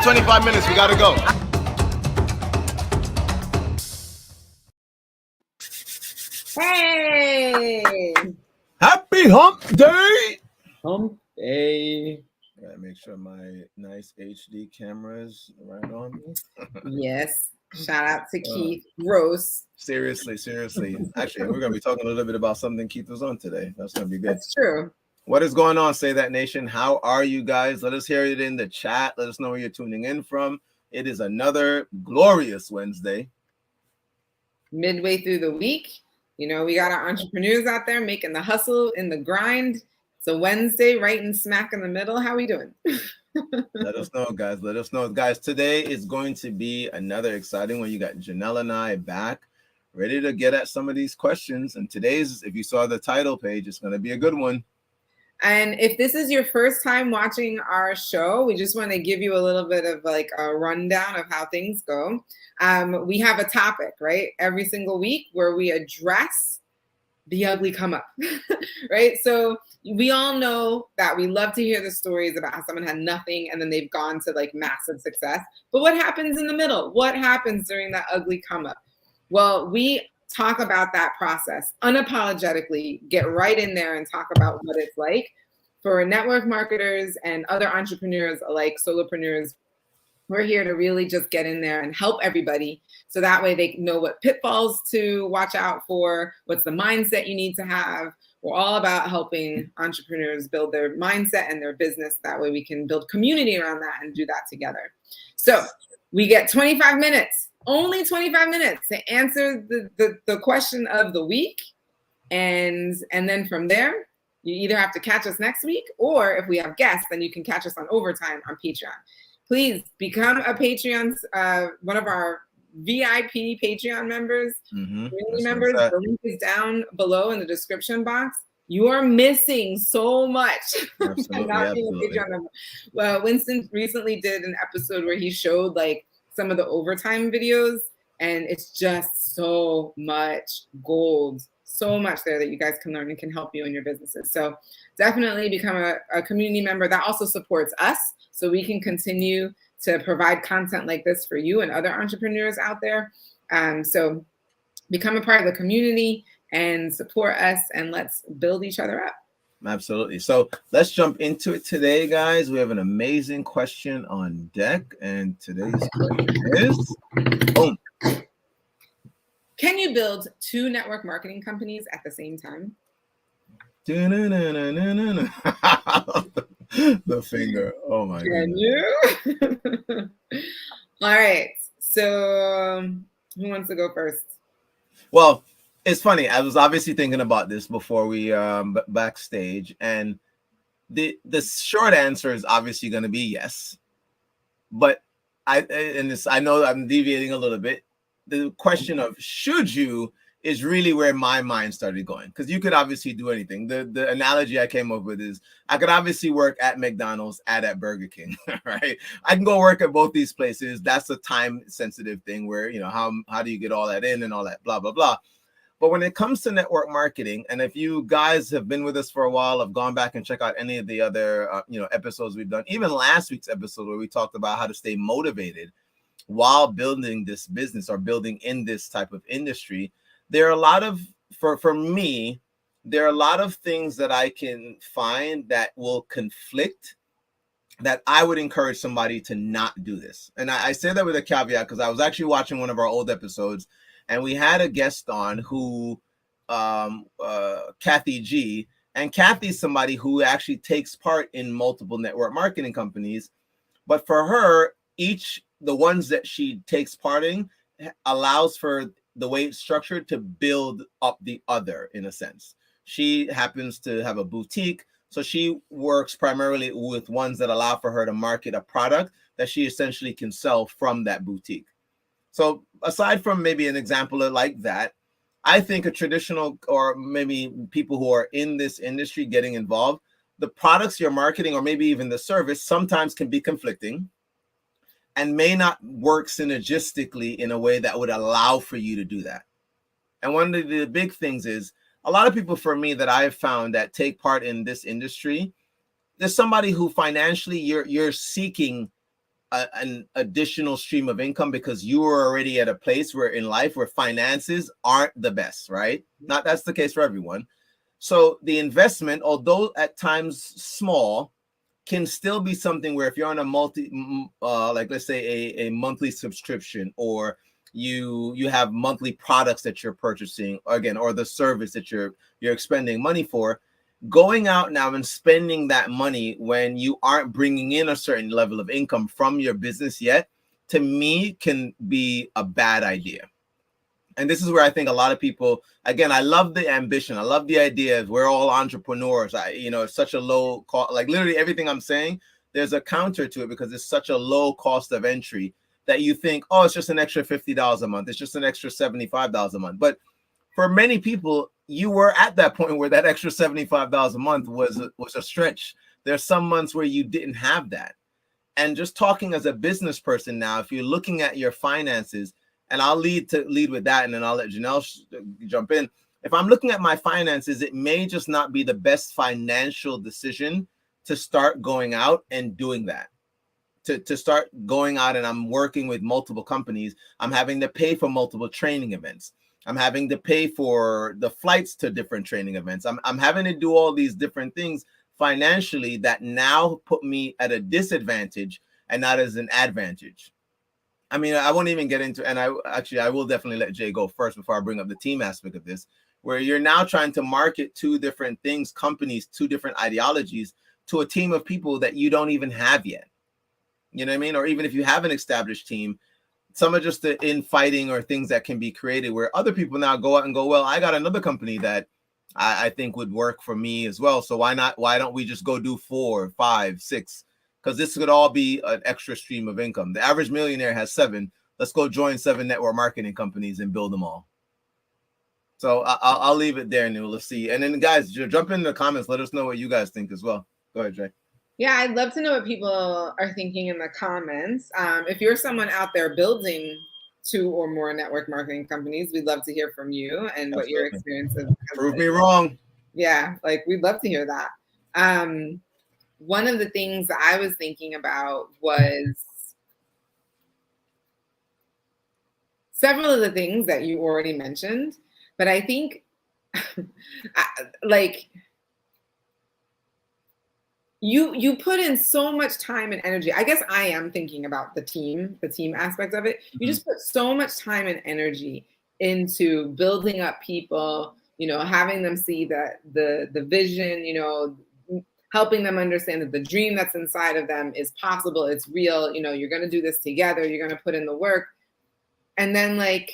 got 25 minutes. We got to go. Hey! Happy hump day. Hump day. Gotta make sure my nice HD camera is right on me. Yes. Shout out to Keith Gross. Seriously. Actually, we're gonna be talking a little bit about something Keith was on today. That's gonna be good. That's true. What is going on, Say That Nation? How are you guys? Let us hear it in the chat. Let us know where you're tuning in from. It is another glorious Wednesday. Midway through the week. You know, we got our entrepreneurs out there making the hustle in the grind. It's a Wednesday, right in smack in the middle. How we doing? Let us know, guys. Let us know. Guys, today is going to be another exciting one. You got Janelle and I back, ready to get at some of these questions. And today's, if you saw the title page, it's going to be a good one. And if this is your first time watching our show, we just want to give you a little bit of like a rundown of how things go. We have a topic, right? Every single week where we address the ugly come up, right? So we all know that we love to hear the stories about how someone had nothing and then they've gone to like massive success. But what happens in the middle? What happens during that ugly come up? Well, we talk about that process unapologetically, get right in there and talk about what it's like for network marketers and other entrepreneurs like solopreneurs. We're here to really just get in there and help everybody. So that way they know what pitfalls to watch out for, what's the mindset you need to have. We're all about helping entrepreneurs build their mindset and their business. That way we can build community around that and do that together. So we get 25 minutes, only 25 minutes to answer the question of the week. And then from there, you either have to catch us next week, or if we have guests, then you can catch us on overtime on Patreon. Please become a Patreon, one of our VIP Patreon members, community members. The link is down below in the description box. You are missing so much by not being a Patreon member. Well, Winston recently did an episode where he showed like some of the overtime videos, and it's just so much gold, so much there that you guys can learn and can help you in your businesses. So definitely become a community member. That also supports us, so we can continue to provide content like this for you and other entrepreneurs out there. So become a part of the community and support us, and let's build each other up. Absolutely. So let's jump into it today, guys. We have an amazing question on deck, and today's question is, boom. Can you build two network marketing companies at the same time? The finger. Oh my Can goodness. you? All right. So who wants to go first? Well, it's funny. I was obviously thinking about this before we backstage, and the short answer is obviously going to be yes. But I know I'm deviating a little bit. The question of should you is really where my mind started going, because you could obviously do anything. The analogy I came up with is I could obviously work at McDonald's and at Burger King, right? I can go work at both these places. That's a time sensitive thing where, you know, how do you get all that in and all that blah, blah, blah. But when it comes to network marketing, and if you guys have been with us for a while, have gone back and check out any of the other episodes we've done, even last week's episode where we talked about how to stay motivated while building this business or building in this type of industry, there are a lot of, for me, there are a lot of things that I can find that will conflict, that I would encourage somebody to not do this. And I say that with a caveat because I was actually watching one of our old episodes, and we had a guest on who, Kathy G. And Kathy's somebody who actually takes part in multiple network marketing companies. But for her, the ones that she takes part in allows for the way it's structured to build up the other, in a sense. She happens to have a boutique, so she works primarily with ones that allow for her to market a product that she essentially can sell from that boutique. So aside from maybe an example like that, I think a traditional, or maybe people who are in this industry getting involved, the products you're marketing or maybe even the service sometimes can be conflicting and may not work synergistically in a way that would allow for you to do that. And one of the big things is a lot of people, for me, that I've found that take part in this industry, there's somebody who financially you're seeking an additional stream of income because you are already at a place where in life where finances aren't the best, right? Not that's the case for everyone. So the investment, although at times small, can still be something where if you're on a like let's say a monthly subscription, or you have monthly products that you're purchasing again, or the service that you're expending money for, going out now and spending that money when you aren't bringing in a certain level of income from your business yet, to me can be a bad idea. And this is where I think a lot of people, again, I love the ambition. I love the idea of we're all entrepreneurs. It's such a low cost, like literally everything I'm saying, there's a counter to it because it's such a low cost of entry that you think, oh, it's just an extra $50 a month. It's just an extra $75 a month. But for many people, you were at that point where that extra $75 a month was a stretch. There's some months where you didn't have that. And just talking as a business person now, if you're looking at your finances, and I'll lead with that, and then I'll let Janelle jump in. If I'm looking at my finances, it may just not be the best financial decision to start going out and doing that. To start going out and I'm working with multiple companies, I'm having to pay for multiple training events. I'm having to pay for the flights to different training events. I'm having to do all these different things financially that now put me at a disadvantage and not as an advantage. I mean, I won't even get into, and I will definitely let Jay go first before I bring up the team aspect of this, where you're now trying to market two different things, companies, two different ideologies to a team of people that you don't even have yet. You know what I mean? Or even if you have an established team, some are just the infighting or things that can be created where other people now go out and go, well, I got another company that I think would work for me as well. So why don't we just go do 4, 5, 6? Because this could all be an extra stream of income. The average millionaire has 7. Let's go join 7 network marketing companies and build them all. So I'll leave it there, and we'll see. And then guys, jump in the comments. Let us know what you guys think as well. Go ahead, Jay. Yeah, I'd love to know what people are thinking in the comments. If you're someone out there building 2 or more network marketing companies, we'd love to hear from you and what your experience is. Prove me wrong. Yeah, like we'd love to hear that. One of the things I was thinking about was several of the things that you already mentioned, but I think like you put in so much time and energy. I guess I am thinking about the team aspect of it. You just put so much time and energy into building up people, having them see that the vision, helping them understand that the dream that's inside of them is possible, it's real, you're going to do this together, you're going to put in the work. And then like,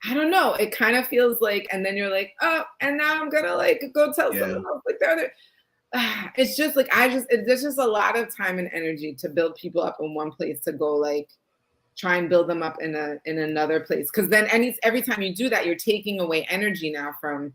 I don't know, it kind of feels like, and then you're like, oh, and now I'm going to like go tell someone else like they're it's just like there's just a lot of time and energy to build people up in one place to go like try and build them up in another place, because then every time you do that, you're taking away energy now from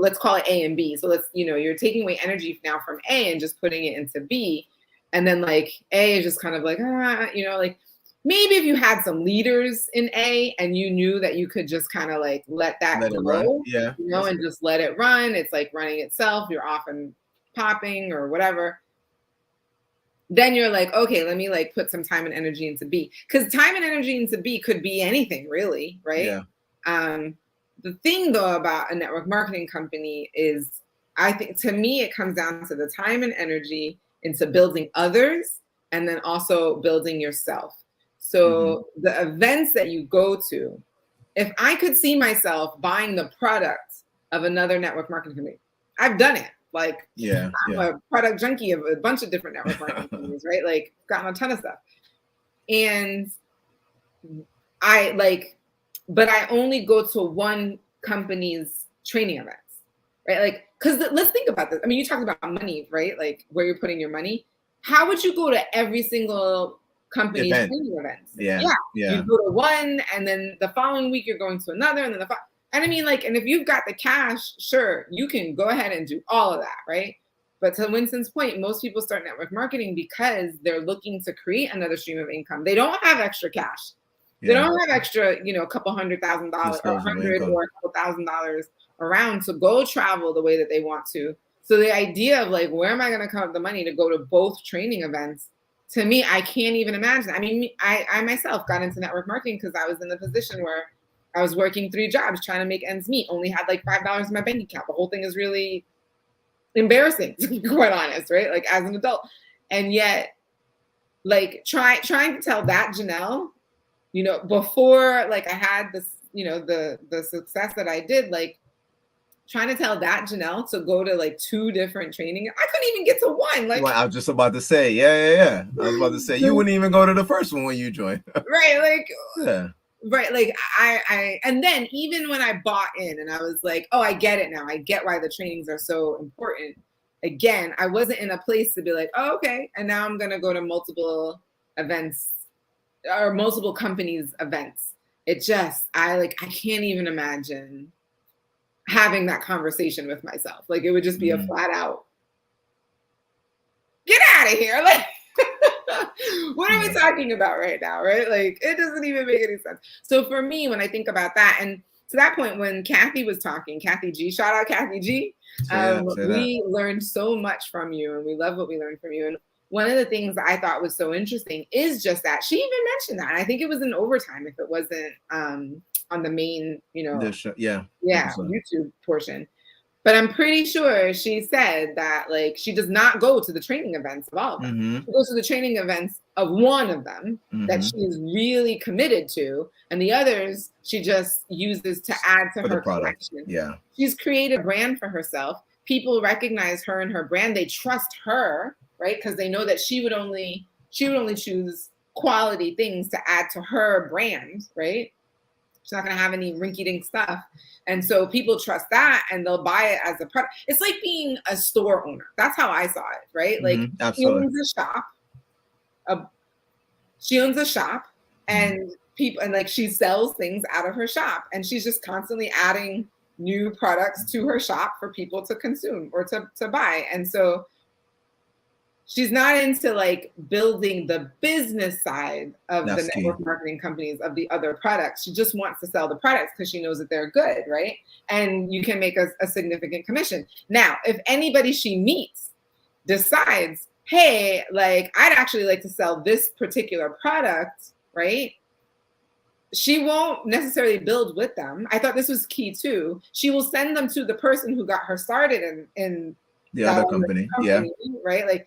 let's call it A and B. So you're taking away energy now from A and just putting it into B, and then like A is just kind of like like maybe if you had some leaders in A and you knew that you could just kind of like let go, and just let it run. It's like running itself. You're off and popping or whatever. Then you're like, okay, let me like put some time and energy into B, because time and energy into B could be anything really, right? Yeah. The thing though about a network marketing company is, I think to me it comes down to the time and energy into building others and then also building yourself. So the events that you go to, if I could see myself buying the product of another network marketing company, I've done it. Like, I'm a product junkie of a bunch of different network marketing companies, right? Like, gotten a ton of stuff. And but I only go to one company's training events, right? Like, because let's think about this. I mean, you talked about money, right? Like, where you're putting your money. How would you go to every single company's training events? Yeah. You go to one, and then the following week you're going to another, and then and I mean, like, and if you've got the cash, sure, you can go ahead and do all of that, right? But to Winston's point, most people start network marketing because they're looking to create another stream of income. They don't have extra cash. They don't have extra, a couple $100,000 or $100 or a couple $1,000 around to go travel the way that they want to. So the idea of like, where am I going to come up with the money to go to both training events to me, I can't even imagine. I mean, I myself got into network marketing because I was in the position where I was working 3 jobs trying to make ends meet, only had like $5 in my bank account. The whole thing is really embarrassing, to be quite honest, right? Like as an adult. And yet, like trying to tell that Janelle, you know, before like I had this, you know, the success that I did, like trying to tell that Janelle to go to like 2 different training. I couldn't even get to one. Like, well, I was just about to say, yeah. I was about to say, you wouldn't even go to the first one when you joined. Right. Like, yeah. Right. Like and then even when I bought in and I was like, oh, I get it now. I get why the trainings are so important. Again, I wasn't in a place to be like, oh, okay. And now I'm going to go to multiple events or multiple companies' events. It just, I can't even imagine having that conversation with myself. Like it would just be a flat out, get out of here. Like, what are we talking about right now, right? Like it doesn't even make any sense. So for me, when I think about that, and to that point, when Kathy was talking, Kathy G, shout out Kathy G, we learned so much from you, and we love what we learned from you. And one of the things that I thought was so interesting is just that she even mentioned that. And I think it was in overtime if it wasn't on the main, you know, YouTube portion. But I'm pretty sure she said that like she does not go to the training events of all of them. She goes to the training events of one of them that she's really committed to, and the others she just uses to add to her collection. Yeah, she's created a brand for herself. People recognize her and her brand. They trust her, right? Because they know that she would only choose quality things to add to her brand, right? She's not going to have any rinky-dink stuff. And so people trust that and they'll buy it as a product. It's like being a store owner. That's how I saw it, right? Like she owns a shop and people, and like she sells things out of her shop and she's just constantly adding new products to her shop for people to consume or to buy. And so she's not into like building the business side of the network marketing companies of the other products. She just wants to sell the products because she knows that they're good, right? And you can make a significant commission. Now, if anybody she meets decides, hey, like I'd actually like to sell this particular product, right? She won't necessarily build with them. I thought this was key too. She will send them to the person who got her started in the other company, right? Like,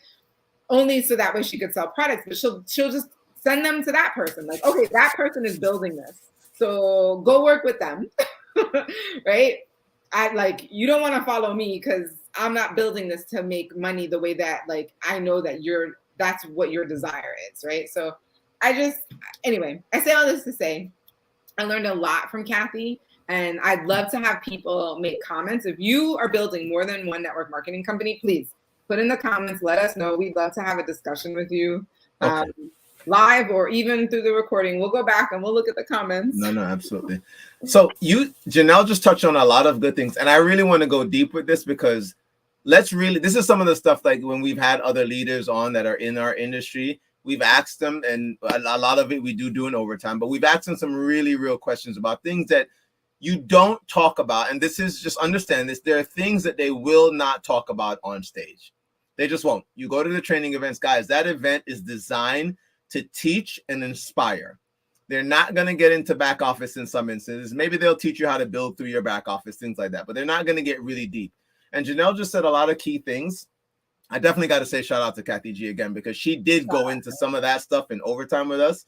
only so that way she could sell products, but she'll just send them to that person. Like, okay, that person is building this, so go work with them, right? You don't want to follow me because I'm not building this to make money the way that like I know that that's what your desire is, right? So anyway, I say all this to say I learned a lot from Kathy. And I'd love to have people make comments. If you are building more than one network marketing company, please put in the comments, let us know. We'd love to have a discussion with you live or even through the recording. We'll go back and we'll look at the comments. No, absolutely. So Janelle just touched on a lot of good things. And I really want to go deep with this because this is some of the stuff like when we've had other leaders on that are in our industry, we've asked them, and a lot of it we do in overtime, but we've asked them some really real questions about things that you don't talk about. And this is, just understand this, there are things that they will not talk about on stage. They just won't. You go to the training events, guys, that event is designed to teach and inspire. They're not going to get into back office in some instances. Maybe they'll teach you how to build through your back office, things like that, but they're not going to get really deep. And Janelle just said a lot of key things. I definitely got to say shout out to Kathy G again, because she did go into some of that stuff in overtime with us,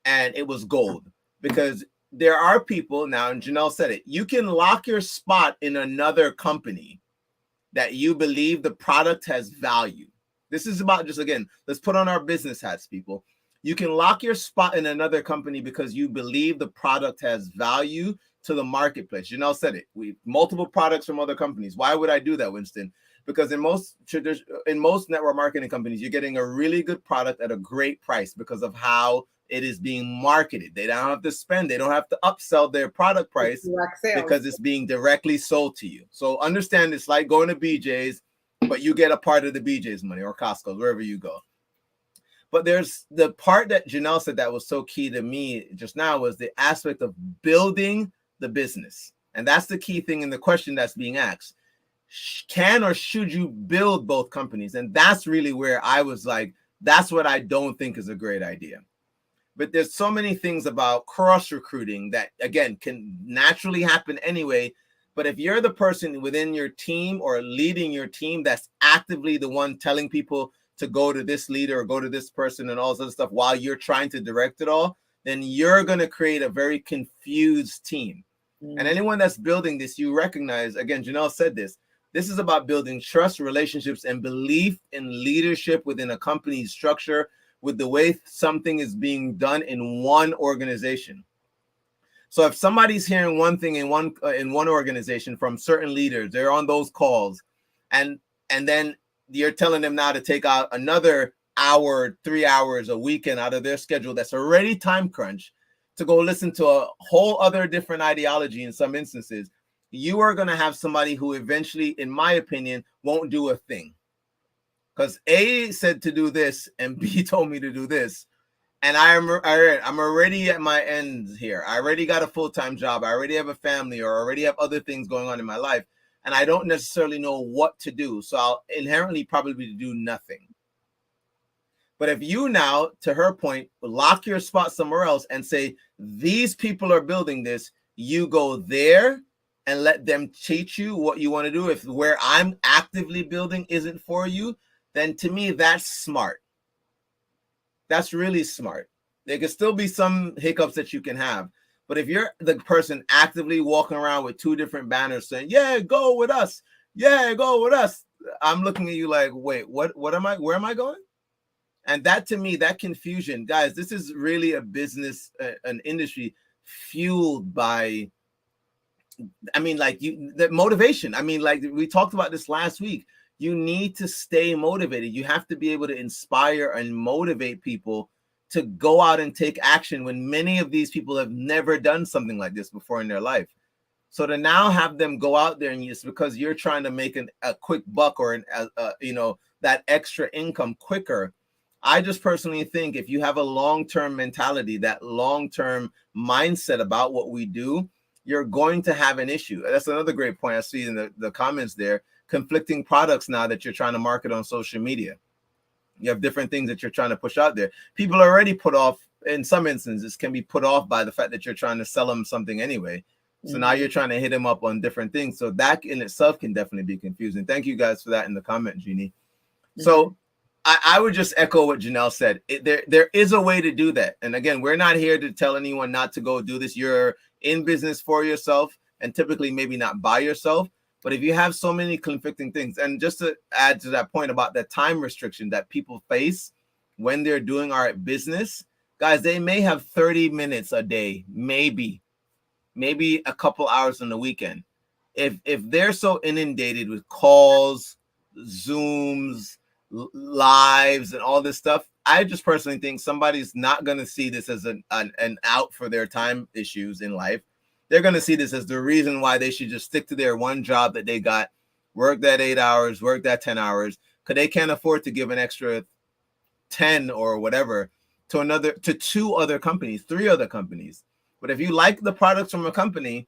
and it was gold. Because there are people now, and Janelle said it, you can lock your spot in another company that you believe the product has value. This is about, just again, let's put on our business hats, people. You can lock your spot in another company because you believe the product has value to the marketplace. Janelle said it. We multiple products from other companies. Why would I do that, Winston? Because in most network marketing companies, you're getting a really good product at a great price because of how it is being marketed. They don't have to spend. They don't have to upsell their product price because it's being directly sold to you. So understand, it's like going to BJ's, but you get a part of the BJ's money, or Costco, wherever you go. But there's the part that Janelle said that was so key to me just now, was the aspect of building the business. And that's the key thing in the question that's being asked. Can or should you build both companies? And that's really where I was like, That's what I don't think is a great idea. But there's so many things about cross recruiting that, again, can naturally happen anyway. But if you're the person within your team or leading your team that's actively the one telling people to go to this leader or go to this person and all this other stuff while you're trying to direct it all, then you're going to create a very confused team. And anyone that's building this, you recognize, again, Janelle said this is about building trust, relationships, and belief in leadership within a company's structure, with the way something is being done in one organization. So if somebody's hearing one thing in one organization from certain leaders, they're on those calls, and then you're telling them now to take out another hour, 3 hours a weekend out of their schedule that's already time crunch to go listen to a whole other different ideology in some instances, you are going to have somebody who eventually, in my opinion, won't do a thing. Because A said to do this and B told me to do this. And I'm already at my end here. I already got a full-time job. I already have a family, or already have other things going on in my life. And I don't necessarily know what to do. So I'll inherently probably do nothing. But if you now, to her point, lock your spot somewhere else and say, these people are building this, you go there and let them teach you what you want to do. If where I'm actively building isn't for you, then to me, that's smart. That's really smart. There can still be some hiccups that you can have. But if you're the person actively walking around with two different banners saying, yeah, go with us. Yeah, go with us. I'm looking at you like, wait, what am I? Where am I going? And that, to me, that confusion, guys, this is really a business, an industry fueled by, I mean, like the motivation. I mean, like we talked about this last week. You need to stay motivated. You have to be able to inspire and motivate people to go out and take action when many of these people have never done something like this before in their life. So to now have them go out there, and it's because you're trying to make a quick buck or that extra income quicker. I just personally think if you have a long-term mentality, that long-term mindset about what we do, you're going to have an issue. That's another great point I see in the comments there. Conflicting products now that you're trying to market on social media. You have different things that you're trying to push out there. People are already put off, in some instances, can be put off by the fact that you're trying to sell them something anyway. So now you're trying to hit them up on different things. So that in itself can definitely be confusing. Thank you guys for that in the comment, Jeannie. So I would just echo what Janelle said. There is a way to do that. And again, we're not here to tell anyone not to go do this. You're in business for yourself and typically maybe not by yourself. But if you have so many conflicting things, and just to add to that point about the time restriction that people face when they're doing our business, guys, they may have 30 minutes a day, maybe a couple hours on the weekend. If they're so inundated with calls, Zooms, lives, and all this stuff, I just personally think somebody's not going to see this as an out for their time issues in life. They're going to see this as the reason why they should just stick to their one job that they got, work that 8 hours, work that 10 hours, because they can't afford to give an extra 10 or whatever to two other companies, 3 other companies. But if you like the products from a company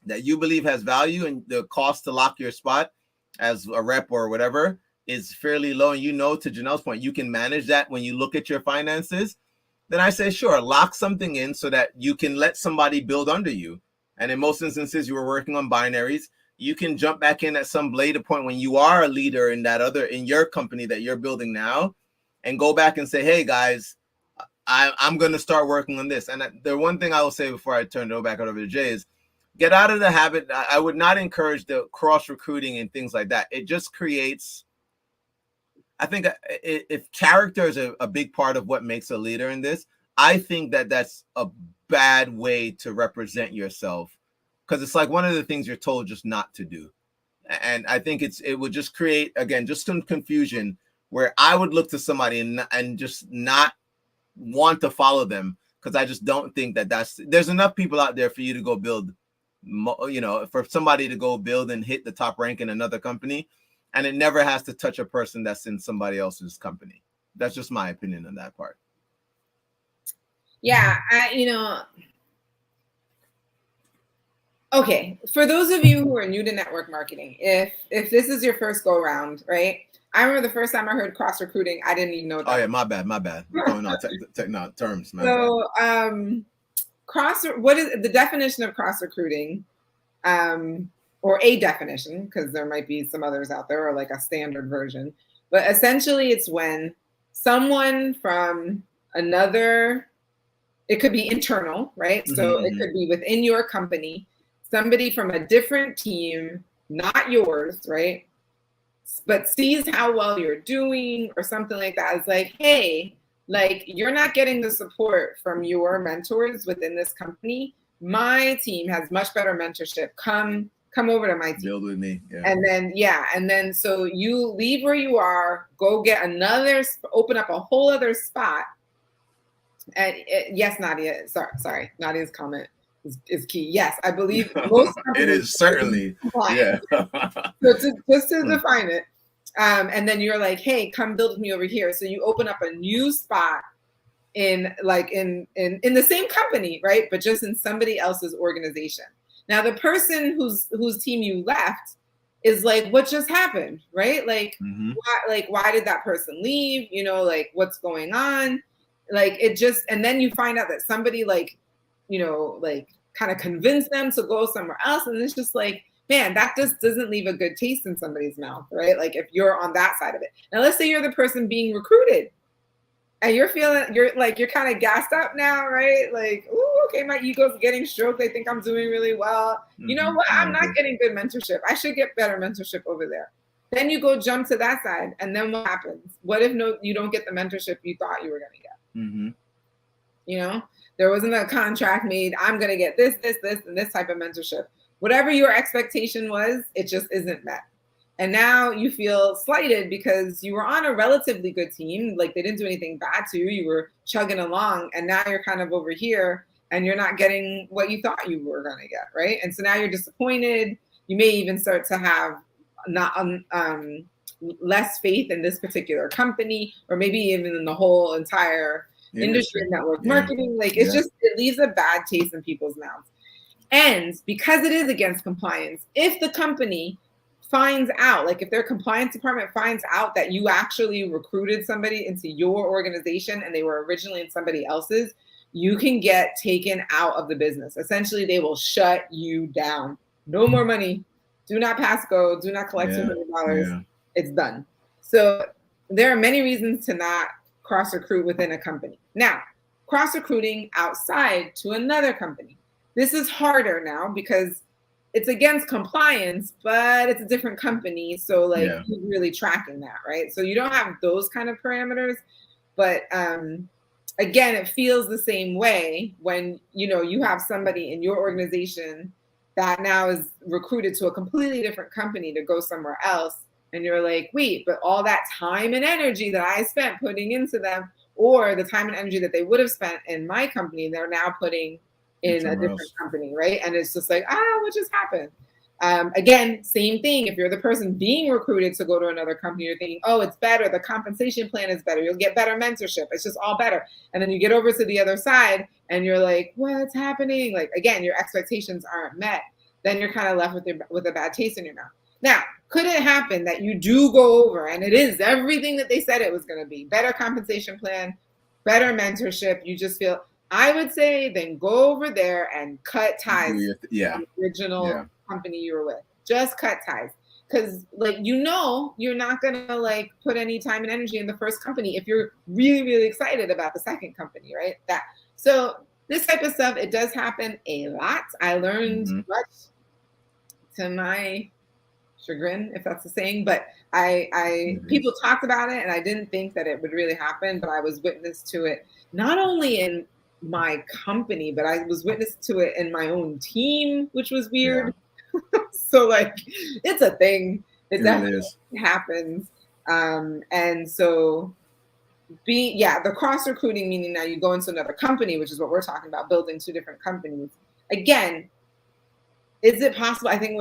that you believe has value and the cost to lock your spot as a rep or whatever is fairly low, and to Janelle's point, you can manage that when you look at your finances, then I say, sure, lock something in so that you can let somebody build under you. And in most instances, you were working on binaries. You can jump back in at some later point when you are a leader in your company that you're building now, and go back and say, hey guys, I'm going to start working on this. And the one thing I will say before I turn it back over to Jay is, get out of the habit. I would not encourage the cross recruiting and things like that. It just creates, I think, if character is a big part of what makes a leader in this, I think that's a bad way to represent yourself, because it's like one of the things you're told just not to do. And I think it would just create, again, just some confusion where I would look to somebody and just not want to follow them, because I just don't think there's enough people out there for you to go build, for somebody to go build and hit the top rank in another company, and it never has to touch a person that's in somebody else's company. That's just my opinion on that part. Yeah, okay, for those of you who are new to network marketing, if this is your first go around, right? I remember the first time I heard cross recruiting, I didn't even know what that Oh yeah, my bad. We're going on terms. My bad. So what is the definition of cross recruiting? Or a definition, because there might be some others out there, or like a standard version. But essentially, it's when someone from another, it could be internal, right? So it could be within your company, somebody from a different team, not yours, right? But sees how well you're doing or something like that. It's like, hey, like you're not getting the support from your mentors within this company. My team has much better mentorship. Come over to my team. Build with me. Yeah. And then so you leave where you are, go get open up a whole other spot. And yes, Nadia, sorry, Nadia's comment is key. Yes, I believe most it is certainly. Yeah. So just to define it, and then you're like, hey, come build with me over here. So you open up a new spot in the same company, right? But just in somebody else's organization. Now the person whose team you left is like, what just happened, right? Like, why did that person leave? You know, like what's going on? Like it just, and then you find out that somebody like, you know, like kind of convinced them to go somewhere else, and it's just like, man, that just doesn't leave a good taste in somebody's mouth, right? Like if you're on that side of it. Now let's say you're the person being recruited. And you're kind of gassed up now, right? Like, ooh, okay, my ego's getting stroked. I think I'm doing really well. You know what? I'm not getting good mentorship. I should get better mentorship over there. Then you go jump to that side, and then what happens? What if you don't get the mentorship you thought you were going to get? You know, there wasn't a contract made. I'm going to get this, and this type of mentorship. Whatever your expectation was, it just isn't met. And now you feel slighted because you were on a relatively good team. Like they didn't do anything bad to you. You were chugging along, and now you're kind of over here and you're not getting what you thought you were going to get, right? And so now you're disappointed. You may even start to have less faith in this particular company, or maybe even in the whole entire industry, network marketing. Like it leaves a bad taste in people's mouths. And because it is against compliance, if the company finds out, like if their compliance department finds out that you actually recruited somebody into your organization and they were originally in somebody else's, you can get taken out of the business. Essentially, they will shut you down. No more money. Do not pass go. Do not collect $200. Yeah. It's done. So there are many reasons to not cross recruit within a company. Now, cross recruiting outside to another company. This is harder now because it's against compliance, but it's a different company. So like who's really tracking that, right? So you don't have those kind of parameters, but again, it feels the same way when, you know, you have somebody in your organization that now is recruited to a completely different company to go somewhere else. And you're like, wait, but all that time and energy that I spent putting into them, or the time and energy that they would have spent in my company, they're now putting in a different company, right? And it's just like, what just happened? Again, same thing. If you're the person being recruited to go to another company, you're thinking, oh, it's better. The compensation plan is better. You'll get better mentorship. It's just all better. And then you get over to the other side and you're like, what's happening? Like, again, your expectations aren't met. Then you're kind of left with a bad taste in your mouth. Now, could it happen that you do go over and it is everything that they said it was going to be? Better compensation plan, better mentorship. You just feel, I would say then go over there and cut ties with the original company you were with. Just cut ties. Because like, you know, you're not going to like put any time and energy in the first company if you're really, really excited about the second company, right? So this type of stuff, it does happen a lot. I learned much to my chagrin, if that's the saying, but people talked about it and I didn't think that it would really happen, but I was witness to it, not only in my company, but I was witness to it in my own team, which was weird. So like, it's a thing. It definitely happens. And so the cross recruiting, meaning now you go into another company, which is what we're talking about, building two different companies. Again, is it possible? I think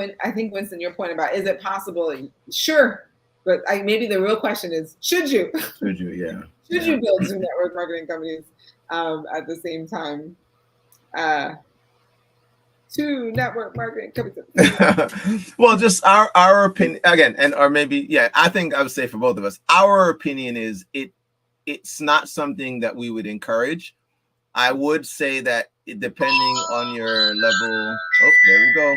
Winston, your point about, is it possible? Sure. But maybe the real question is, should you? Should you, yeah. Should you build two network marketing companies at the same time? to network marketing. Well, just our opinion again, and or maybe yeah, I think I would say for both of us, our opinion is it's not something that we would encourage. I would say that depending on your level. Oh, there we go.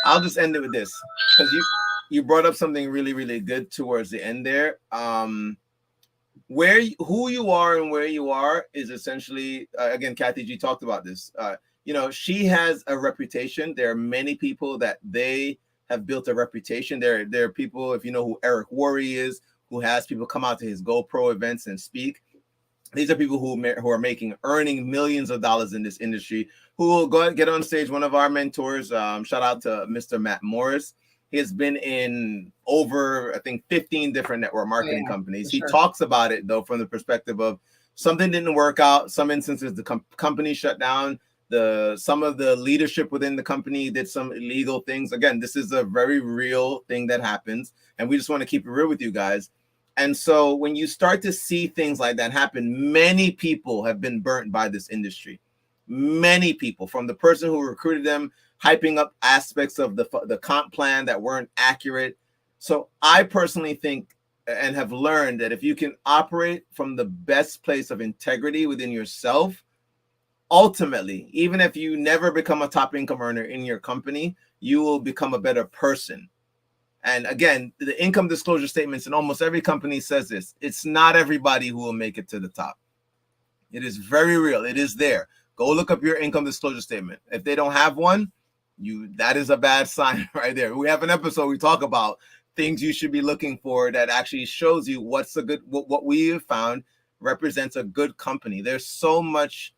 I'll just end it with this because you brought up something really good towards the end there. Who you are and where you are is essentially again, Kathy G talked about this. She has a reputation. There are many people that they have built a reputation. There are people, if you know who Eric Worre is, who has people come out to his GoPro events and speak. These are people who are earning millions of dollars in this industry, who will go and get on stage. One of our mentors, shout out to Mr. Matt Morris. He has been in over, I think, 15 different network marketing companies. He talks about it, though, from the perspective of something didn't work out. Some instances, the company shut down. Some of the leadership within the company did some illegal things. Again, this is a very real thing that happens, and we just want to keep it real with you guys. And so when you start to see things like that happen, many people have been burnt by this industry. Many people, from the person who recruited them, hyping up aspects of the comp plan that weren't accurate. So I personally think and have learned that if you can operate from the best place of integrity within yourself, ultimately, even if you never become a top income earner in your company, you will become a better person. And again, the income disclosure statements in almost every company says this. It's not everybody who will make it to the top. It is very real. It is there. Go look up your income disclosure statement. If they don't have one, that is a bad sign right there. We have an episode we talk about things you should be looking for that actually shows you what we have found represents a good company. There's so much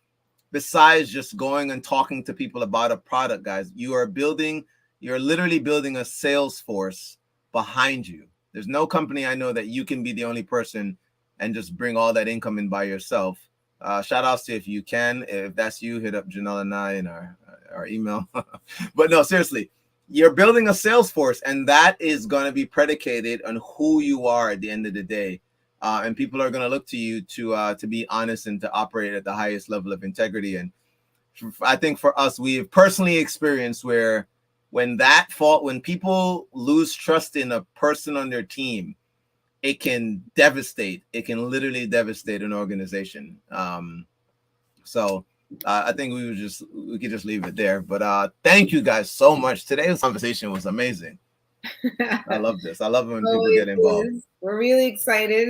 besides just going and talking to people about a product, guys. You're literally building a sales force behind you. There's no company I know that you can be the only person and just bring all that income in by yourself. Shout outs to if you can. If that's you, hit up Janelle and I in our email. But no, seriously, you're building a sales force, and that is going to be predicated on who you are at the end of the day. And people are going to look to you to be honest and to operate at the highest level of integrity. And I think for us, we've personally experienced where when people lose trust in a person on their team, it can literally devastate an organization. So I think we could just leave it there. But thank you guys so much. Today's conversation was amazing. I love this. I love when people get involved. We're really excited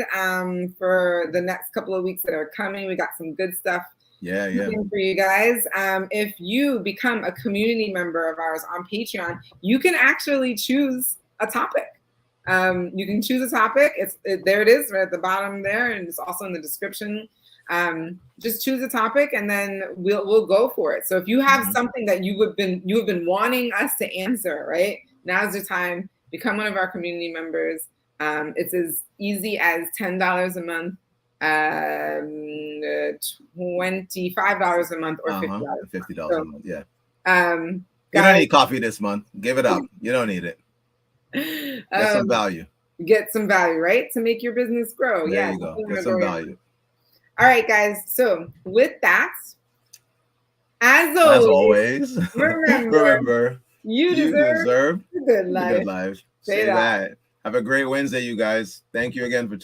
for the next couple of weeks that are coming. We got some good stuff for you guys. If you become a community member of ours on Patreon, you can actually choose a topic. You can choose a topic. There it is, right at the bottom there, and it's also in the description. Just choose a topic, and then we'll go for it. So if you have something that you have been wanting us to answer, right? Now's the time. Become one of our community members. It's as easy as $10 a month. $25 a month or $50 a month. Yeah. You don't need coffee this month. Give it up. You don't need it. Get some value. Get some value, right? To make your business grow. There you go. Get some value. All right, guys. So with that, as always, remember you deserve a good life. Say that. Have a great Wednesday, you guys. Thank you again for